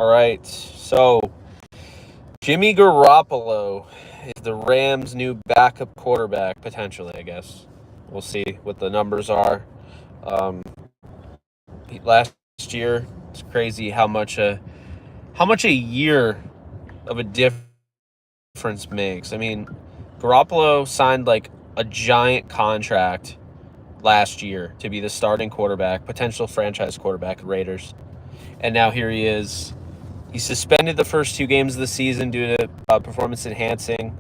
All right, so Jimmy Garoppolo is the Rams' new backup quarterback, potentially, I guess. We'll see what the numbers are. Um, last year, it's crazy how much a year of a difference makes. I mean, Garoppolo signed like a giant contract last year to be the starting quarterback, potential franchise quarterback of Raiders. And now here he is. He's suspended the first 2 games of the season due to performance-enhancing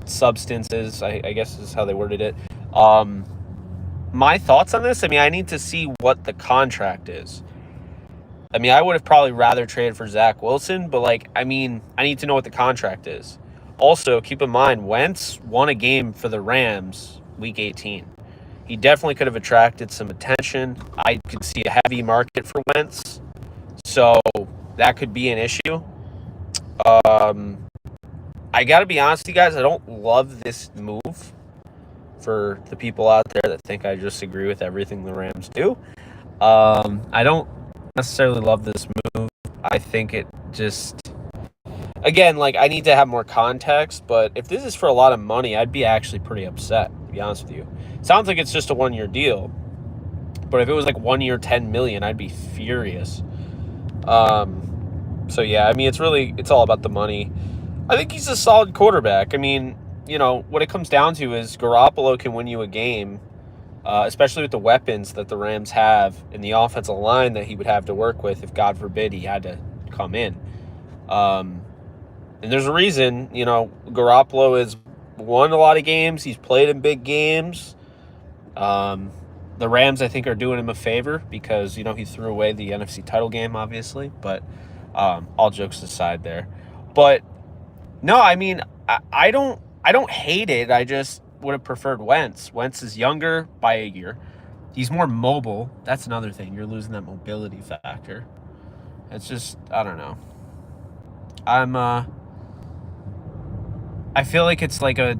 substances, I guess is how they worded it. My thoughts on this, I mean, I need to see what the contract is. I mean, I would have probably rather traded for Zach Wilson, but, I need to know what the contract is. Also, keep in mind, Wentz won a game for the Rams Week 18. He definitely could have attracted some attention. I could see a heavy market for Wentz, so that could be an issue. I got to be honest with you guys, I don't love this move for the people out there that think I just agree with everything the Rams do. I don't necessarily love this move. I think it just, again, I need to have more context, but if this is for a lot of money, I'd be actually pretty upset, to be honest with you. Sounds like it's just a 1-year deal, but if it was 1 year, $10 million, I'd be furious. So yeah, I mean, it's all about the money. I think he's a solid quarterback. I mean, what it comes down to is Garoppolo can win you a game, especially with the weapons that the Rams have in the offensive line that he would have to work with if, God forbid, he had to come in. And there's a reason, Garoppolo has won a lot of games. He's played in big games. The Rams, I think, are doing him a favor because, he threw away the NFC title game, obviously. But all jokes aside there. But, no, I mean, I don't hate it. I just would have preferred Wentz. Wentz is younger by a year. He's more mobile. That's another thing. You're losing that mobility factor. It's just, I don't know. I feel like it's like a...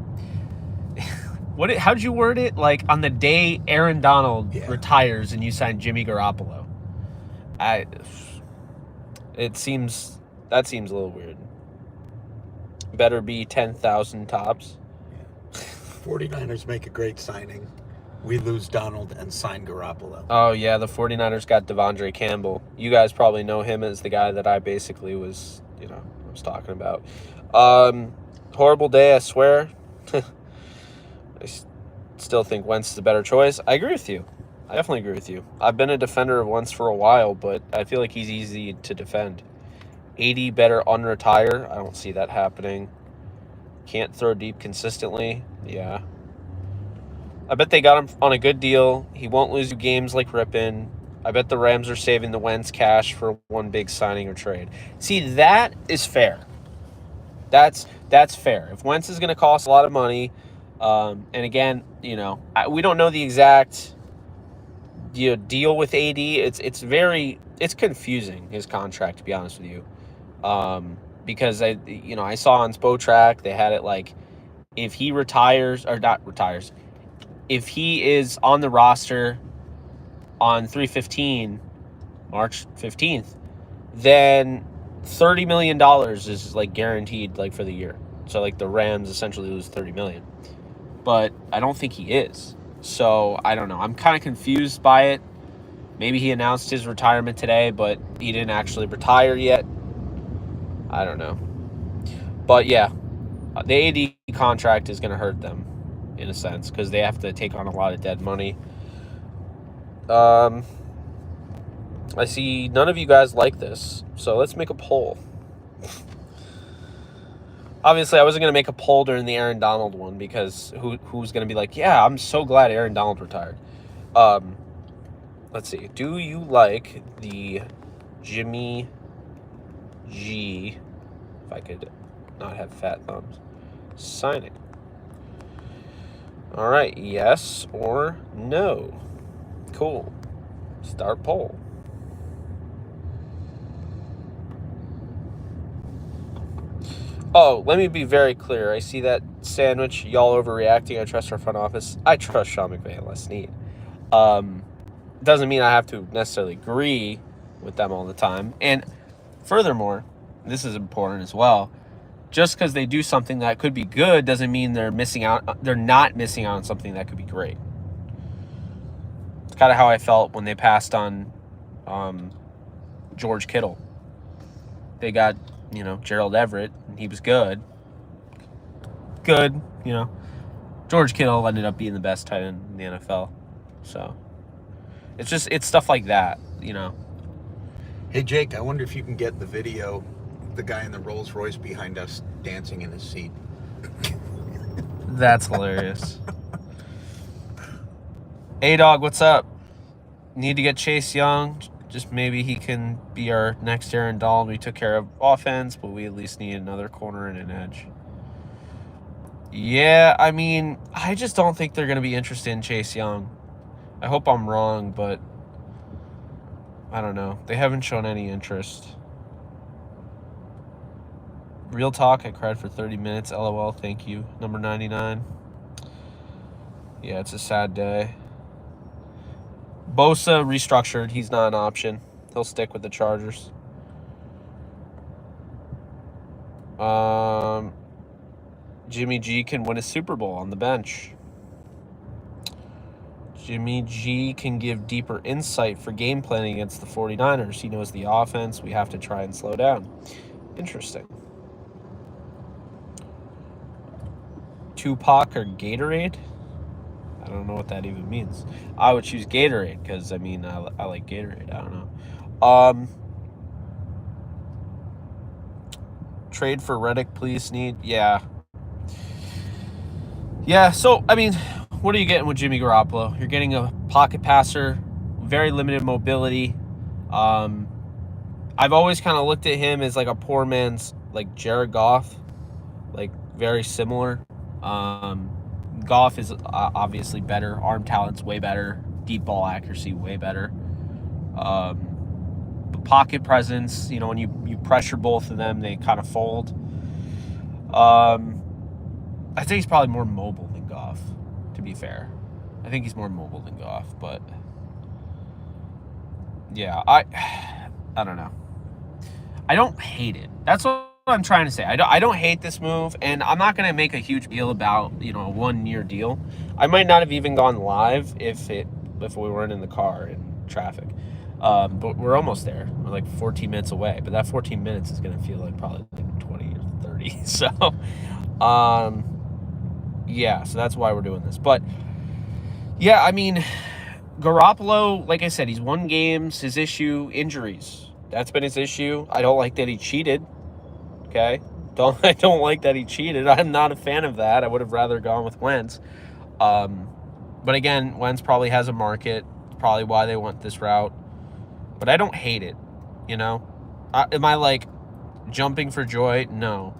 how'd you word it? On the day Aaron Donald retires and you sign Jimmy Garoppolo. That seems a little weird. Better be 10,000 tops. Yeah. 49ers make a great signing. We lose Donald and sign Garoppolo. Oh, yeah, the 49ers got Devondre Campbell. You guys probably know him as the guy that I basically was talking about. Horrible day, I swear. I still think Wentz is a better choice. I agree with you. I definitely agree with you. I've been a defender of Wentz for a while, but I feel like he's easy to defend. 80 better unretire. I don't see that happening. Can't throw deep consistently. Yeah. I bet they got him on a good deal. He won't lose you games like Rippin. I bet the Rams are saving the Wentz cash for one big signing or trade. See, that is fair. That's fair. If Wentz is going to cost a lot of money, and again, we don't know the exact deal with AD. It's confusing, his contract, to be honest with you. Because I saw on Spotrac they had it if he retires or not retires, if he is on the roster on 3/15, March 15th, then $30 million is guaranteed for the year. So the Rams essentially lose $30 million. But I don't think he is. So I don't know. I'm kind of confused by it. Maybe he announced his retirement today, but he didn't actually retire yet. I don't know. But yeah, the AD contract is going to hurt them in a sense because they have to take on a lot of dead money. I see none of you guys like this, so let's make a poll. Obviously, I wasn't going to make a poll during the Aaron Donald one because who's going to be yeah, I'm so glad Aaron Donald retired. Let's see. Do you like the Jimmy G, if I could not have fat thumbs, signing? All right, yes or no. Cool. Start poll. Oh, let me be very clear. I see that sandwich. Y'all overreacting. I trust our front office. I trust Sean McVay less need. Doesn't mean I have to necessarily agree with them all the time. And Furthermore, this is important as well. Just because they do something that could be good doesn't mean they're missing out. They're not missing out on something that could be great. It's kind of how I felt when they passed on George Kittle. They got, Gerald Everett, and he was good. George Kittle ended up being the best tight end in the NFL. So it's stuff like that, Hey, Jake, I wonder if you can get the video, the guy in the Rolls Royce behind us dancing in his seat. That's hilarious. A-Dog, what's up? Need to get Chase Young. Just maybe he can be our next Aaron Donald. We took care of offense, but we at least need another corner and an edge. Yeah, I just don't think they're going to be interested in Chase Young. I hope I'm wrong, but I don't know. They haven't shown any interest. Real talk, I cried for 30 minutes. LOL, thank you. Number 99. Yeah, it's a sad day. Bosa restructured. He's not an option. He'll stick with the Chargers. Jimmy G can win a Super Bowl on the bench. Jimmy G can give deeper insight for game planning against the 49ers. He knows the offense. We have to try and slow down. Interesting. Tupac or Gatorade? I don't know what that even means. I would choose Gatorade because, I like Gatorade. I don't know. Trade for Reddick, please, need. Yeah. Yeah, so, what are you getting with Jimmy Garoppolo? You're getting a pocket passer, very limited mobility. I've always kind of looked at him as like a poor man's, like, Jared Goff. Like, very similar. Goff is obviously better. Arm talent's way better. Deep ball accuracy, way better. The pocket presence, when you pressure both of them, they kind of fold. I think he's probably more mobile than Goff, to be fair. I think he's more mobile than Goff, but yeah, I don't know. I don't hate it. That's what I'm trying to say. I don't hate this move, and I'm not going to make a huge deal about, a 1-year deal. I might not have even gone live if we weren't in the car in traffic. But we're almost there. We're like 14 minutes away, but that 14 minutes is going to feel like probably like 20 or 30. So, yeah, so that's why we're doing this. But yeah, Garoppolo, like I said, he's won games. His issue, injuries. That's been his issue. I don't like that he cheated. Okay? I don't like that he cheated. I'm not a fan of that. I would have rather gone with Wentz. But again, Wentz probably has a market. It's probably why they went this route. But I don't hate it, am I like jumping for joy? No.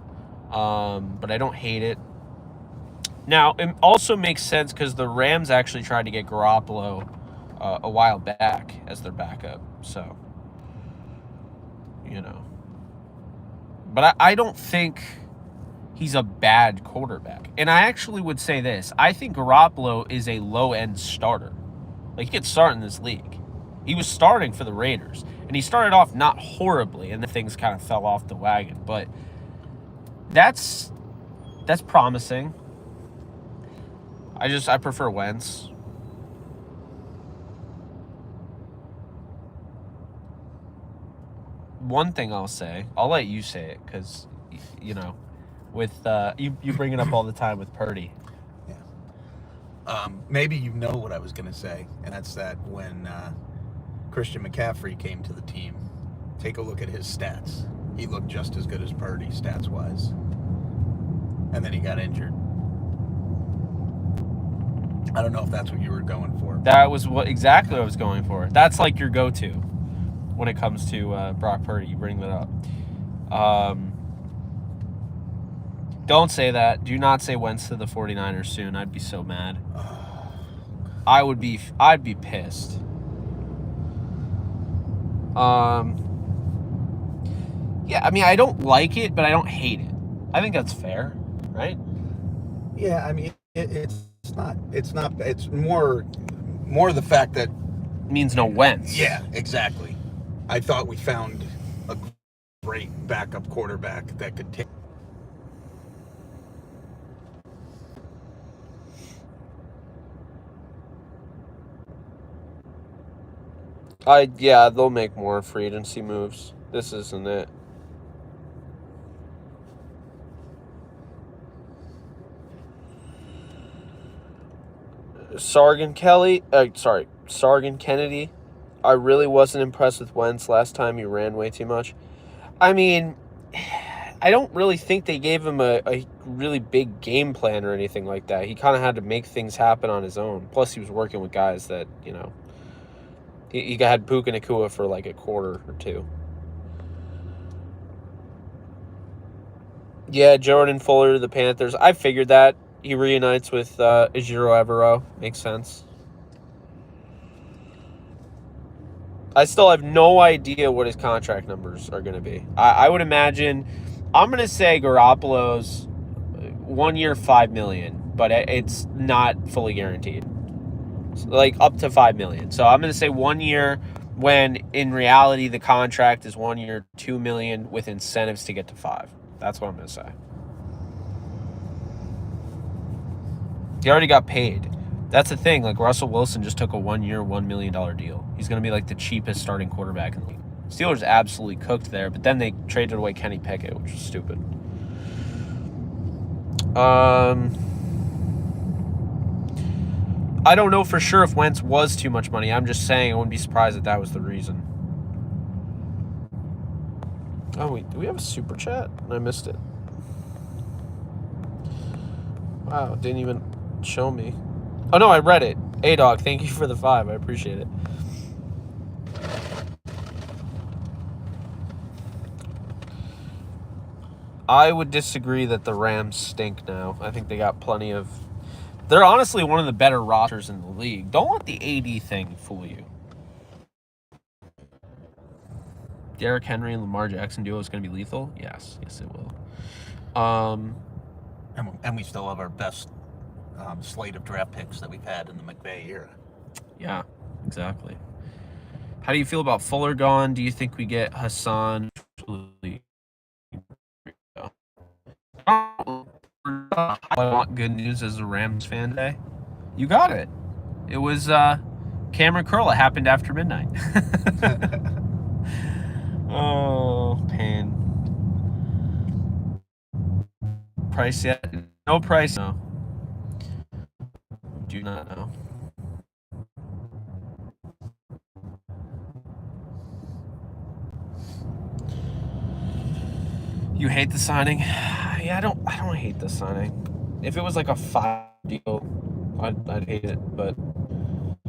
But I don't hate it. Now, it also makes sense because the Rams actually tried to get Garoppolo a while back as their backup. So, But I don't think he's a bad quarterback. And I actually would say this. I think Garoppolo is a low-end starter. Like, he could start in this league. He was starting for the Raiders, and he started off not horribly, and then things kind of fell off the wagon. But that's promising. I prefer Wentz. One thing I'll say, I'll let you say it because, with you bring it up all the time with Purdy. Yeah. Maybe you know what I was going to say, and that's that when Christian McCaffrey came to the team, take a look at his stats. He looked just as good as Purdy, stats-wise. And then he got injured. I don't know if that's what you were going for. That was exactly what I was going for. That's like your go-to when it comes to Brock Purdy. You bring that up. Don't say that. Do not say Wentz to the 49ers soon. I'd be so mad. I'd be pissed. Yeah, I don't like it, but I don't hate it. I think that's fair, right? Yeah, it's more the fact that it means no Wentz. Yeah, exactly. I thought we found a great backup quarterback that could take. Yeah, they'll make more free agency moves. This isn't it. Sargon Kennedy. I really wasn't impressed with Wentz last time. He ran way too much. I mean, I don't really think they gave him a really big game plan or anything like that. He kind of had to make things happen on his own. Plus, he was working with guys that, you know, he had Puka Nacua for like a quarter or two. Yeah, Jordan Fuller, the Panthers. I figured that. He reunites with Ejiro Evero. Makes sense. I still have no idea what his contract numbers are going to be. I would imagine, I'm going to say Garoppolo's 1 year, $5 million, but it's not fully guaranteed. So like up to $5 million. So I'm going to say 1 year, when in reality the contract is 1 year, $2 million with incentives to get to $5 million. That's what I'm going to say. He already got paid. That's the thing. Like, Russell Wilson just took a 1 year, $1 million deal. He's going to be like the cheapest starting quarterback in the league. Steelers absolutely cooked there, but then they traded away Kenny Pickett, which was stupid. I don't know for sure if Wentz was too much money. I'm just saying I wouldn't be surprised if that was the reason. Oh, wait, do we have a super chat? I missed it. Wow, didn't even show me. Oh, no, I read it. A-Dog, thank you for the 5. I appreciate it. I would disagree that the Rams stink now. I think they got plenty of... They're honestly one of the better rosters in the league. Don't let the AD thing fool you. Derrick Henry and Lamar Jackson duo is going to be lethal? Yes. Yes, it will. And we still have our best slate of draft picks that we've had in the McVay era. Yeah, exactly. How do you feel about Fuller gone? Do you think we get Hassan? I want good news as a Rams fan today. You got it. It was Cameron Curl. It happened after midnight. Oh, pain. Price yet? No price. No. Do not know. You hate the signing? Yeah, I don't hate the signing. If it was like a 5 deal, I'd hate it, but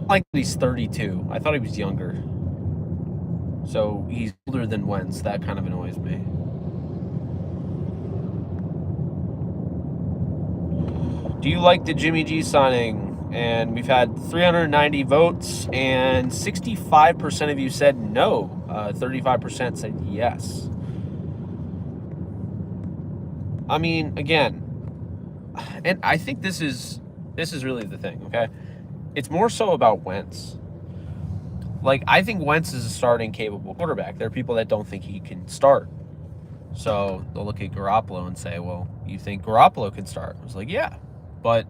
like he's 32. I thought he was younger. So he's older than Wentz. That kind of annoys me. Do you like the Jimmy G signing? And we've had 390 votes, and 65% of you said no. 35% said yes. I mean, again, and I think this is really the thing, okay? It's more so about Wentz. Like, I think Wentz is a starting capable quarterback. There are people that don't think he can start. So they'll look at Garoppolo and say, well, you think Garoppolo can start? I was like, yeah, but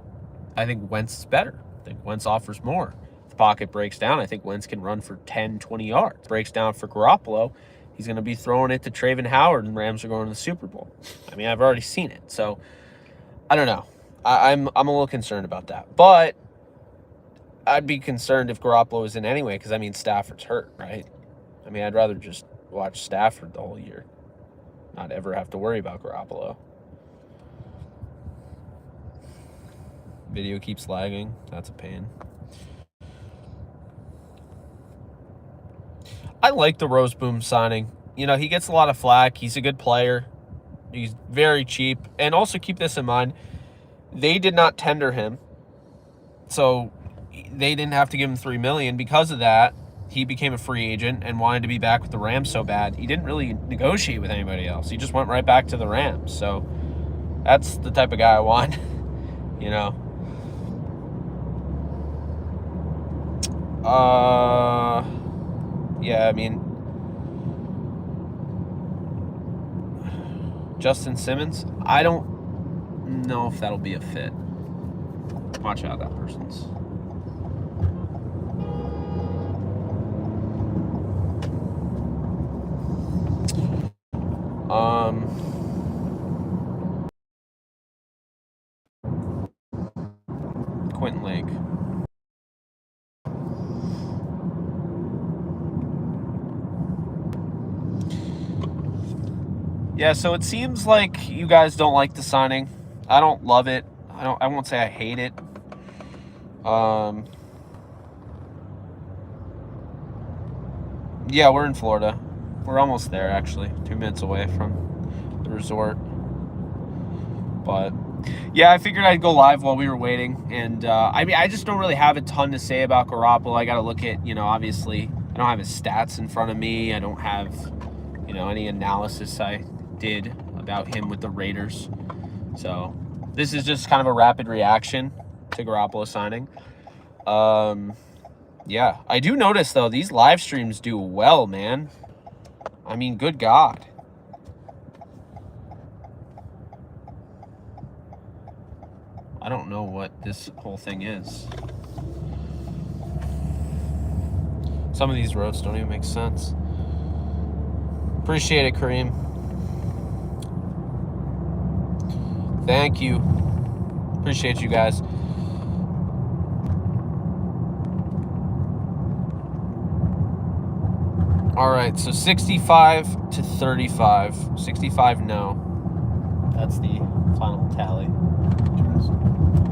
I think Wentz is better. I think Wentz offers more. If the pocket breaks down, I think Wentz can run for 10, 20 yards. Breaks down for Garoppolo, he's going to be throwing it to Traven Howard, and Rams are going to the Super Bowl. I mean, I've already seen it. So, I don't know. I'm a little concerned about that. But I'd be concerned if Garoppolo was in anyway, because, I mean, Stafford's hurt, right? I mean, I'd rather just watch Stafford the whole year. Not ever have to worry about Garoppolo. Video keeps lagging. That's a pain. I like the Roseboom signing. You know, he gets a lot of flack. He's a good player. He's very cheap. And also keep this in mind, they did not tender him. So they didn't have to give him $3 million. Because of that, he became a free agent and wanted to be back with the Rams so bad. He didn't really negotiate with anybody else. He just went right back to the Rams. So that's the type of guy I want, you know. Yeah, I mean, Justin Simmons. I don't know if that'll be a fit. Watch out, that person's. Quentin Lake. Yeah, so it seems like you guys don't like the signing. I don't love it. I won't say I hate it. Yeah, we're in Florida. We're almost there, actually. 2 minutes away from the resort. But yeah, I figured I'd go live while we were waiting. And I mean, I just don't really have a ton to say about Garoppolo. I got to look at, obviously, I don't have his stats in front of me. I don't have, any analysis I did about him with the Raiders. So this is just kind of a rapid reaction to Garoppolo signing. Yeah, I do notice, though, these live streams do well, man. I mean, good God. I don't know what this whole thing is. Some of these roasts don't even make sense. Appreciate it, Kareem. Thank you. Appreciate you guys. All right, so 65 to 35. 65 no. That's the final tally.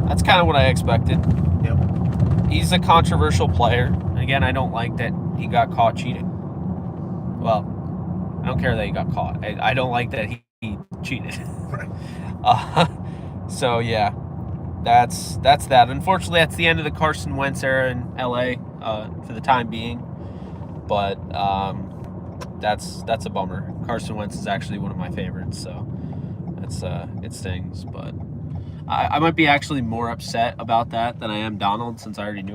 That's kind of what I expected. Yep. He's a controversial player. Again, I don't like that he got caught cheating. Well, I don't care that he got caught. I don't like that he cheated. Right. So, yeah, that's that. Unfortunately, that's the end of the Carson Wentz era in L.A. For the time being. But that's a bummer. Carson Wentz is actually one of my favorites, so it stings. But I might be actually more upset about that than I am Donald, since I already knew